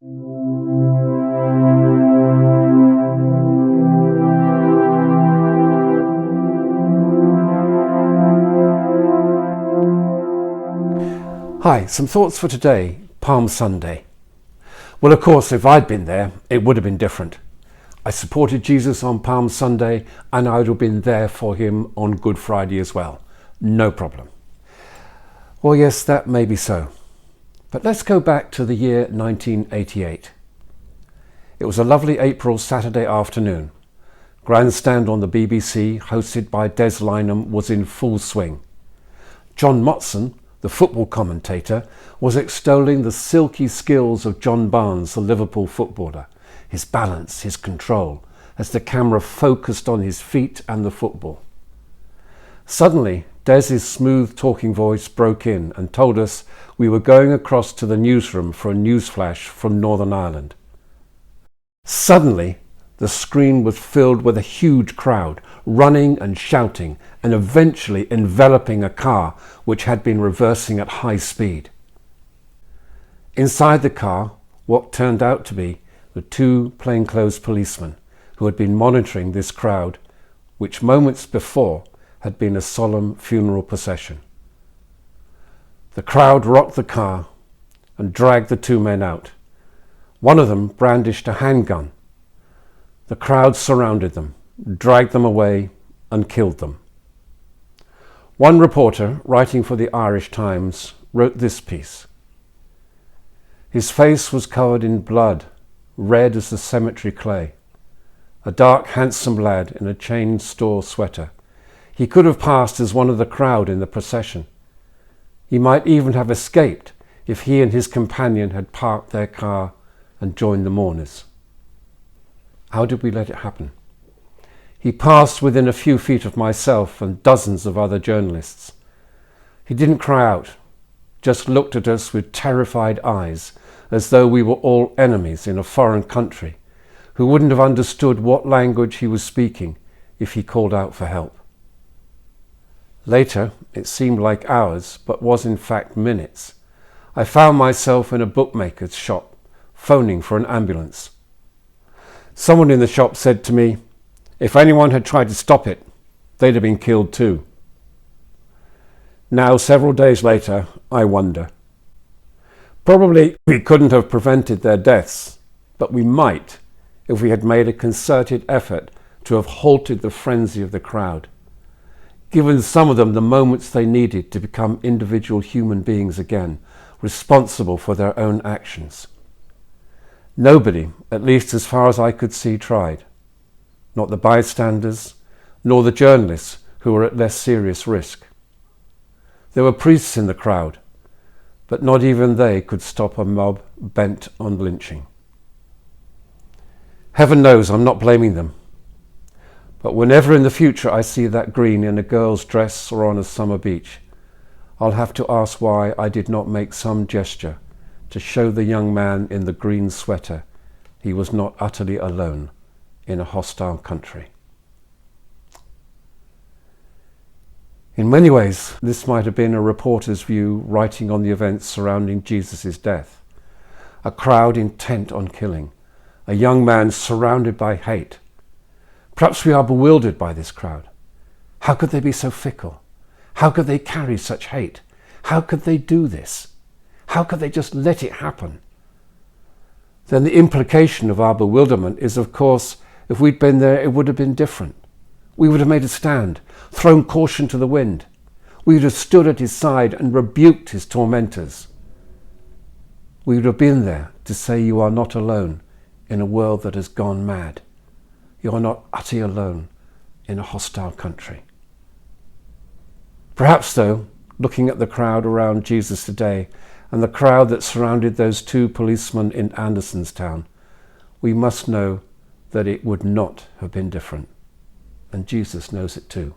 Hi, some thoughts for today, Palm Sunday. Well, of course, if I'd been there, it would have been different. I supported Jesus on Palm Sunday and I would have been there for him on Good Friday as well. No problem. Well, yes, that may be so. But let's go back to the year 1988. It was a lovely April Saturday afternoon. Grandstand on the BBC, hosted by Des Lynam, was in full swing. John Motson, the football commentator, was extolling the silky skills of John Barnes, the Liverpool footballer, his balance, his control, as the camera focused on his feet and the football. Suddenly, Des's smooth talking voice broke in and told us we were going across to the newsroom for a newsflash from Northern Ireland. Suddenly, the screen was filled with a huge crowd, running and shouting, and eventually enveloping a car which had been reversing at high speed. Inside the car, what turned out to be the two plainclothes policemen who had been monitoring this crowd, which moments before had been a solemn funeral procession. The crowd rocked the car and dragged the two men out. One of them brandished a handgun. The crowd surrounded them, dragged them away and killed them. One reporter, writing for the Irish Times, wrote this piece. His face was covered in blood, red as the cemetery clay. A dark, handsome lad in a chain store sweater. He could have passed as one of the crowd in the procession. He might even have escaped if he and his companion had parked their car and joined the mourners. How did we let it happen? He passed within a few feet of myself and dozens of other journalists. He didn't cry out, just looked at us with terrified eyes, as though we were all enemies in a foreign country, who wouldn't have understood what language he was speaking if he called out for help. Later, it seemed like hours, but was in fact minutes. I found myself in a bookmaker's shop, phoning for an ambulance. Someone in the shop said to me, if anyone had tried to stop it, they'd have been killed too. Now, several days later, I wonder. Probably we couldn't have prevented their deaths, but we might if we had made a concerted effort to have halted the frenzy of the crowd, given some of them the moments they needed to become individual human beings again, responsible for their own actions. Nobody, at least as far as I could see, tried. Not the bystanders, nor the journalists who were at less serious risk. There were priests in the crowd, but not even they could stop a mob bent on lynching. Heaven knows I'm not blaming them. But whenever in the future I see that green in a girl's dress or on a summer beach, I'll have to ask why I did not make some gesture to show the young man in the green sweater he was not utterly alone in a hostile country. In many ways, this might have been a reporter's view writing on the events surrounding Jesus' death. A crowd intent on killing, a young man surrounded by hate. Perhaps we are bewildered by this crowd. How could they be so fickle? How could they carry such hate? How could they do this? How could they just let it happen? Then the implication of our bewilderment is, of course, if we'd been there, it would have been different. We would have made a stand, thrown caution to the wind. We would have stood at his side and rebuked his tormentors. We would have been there to say you are not alone in a world that has gone mad. You are not utterly alone in a hostile country. Perhaps, though, looking at the crowd around Jesus today and the crowd that surrounded those two policemen in Andersonstown, we must know that it would not have been different. And Jesus knows it too.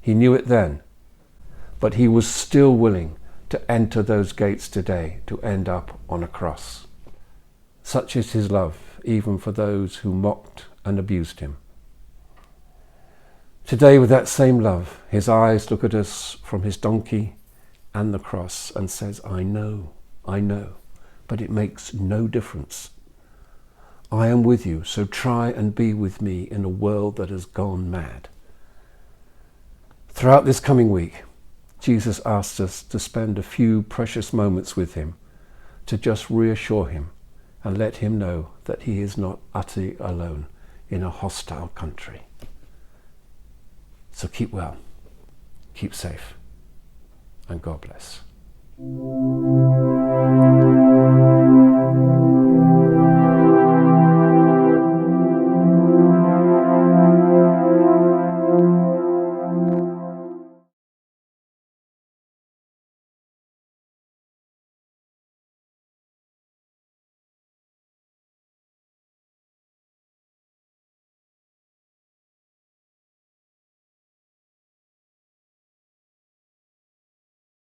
He knew it then, but he was still willing to enter those gates today to end up on a cross. Such is his love, even for those who mocked and abused him. Today, with that same love, his eyes look at us from his donkey and the cross and says, I know, but it makes no difference. I am with you, so try and be with me in a world that has gone mad. Throughout this coming week, Jesus asks us to spend a few precious moments with him, to just reassure him and let him know that he is not utterly alone in a hostile country. So keep well, keep safe, and God bless.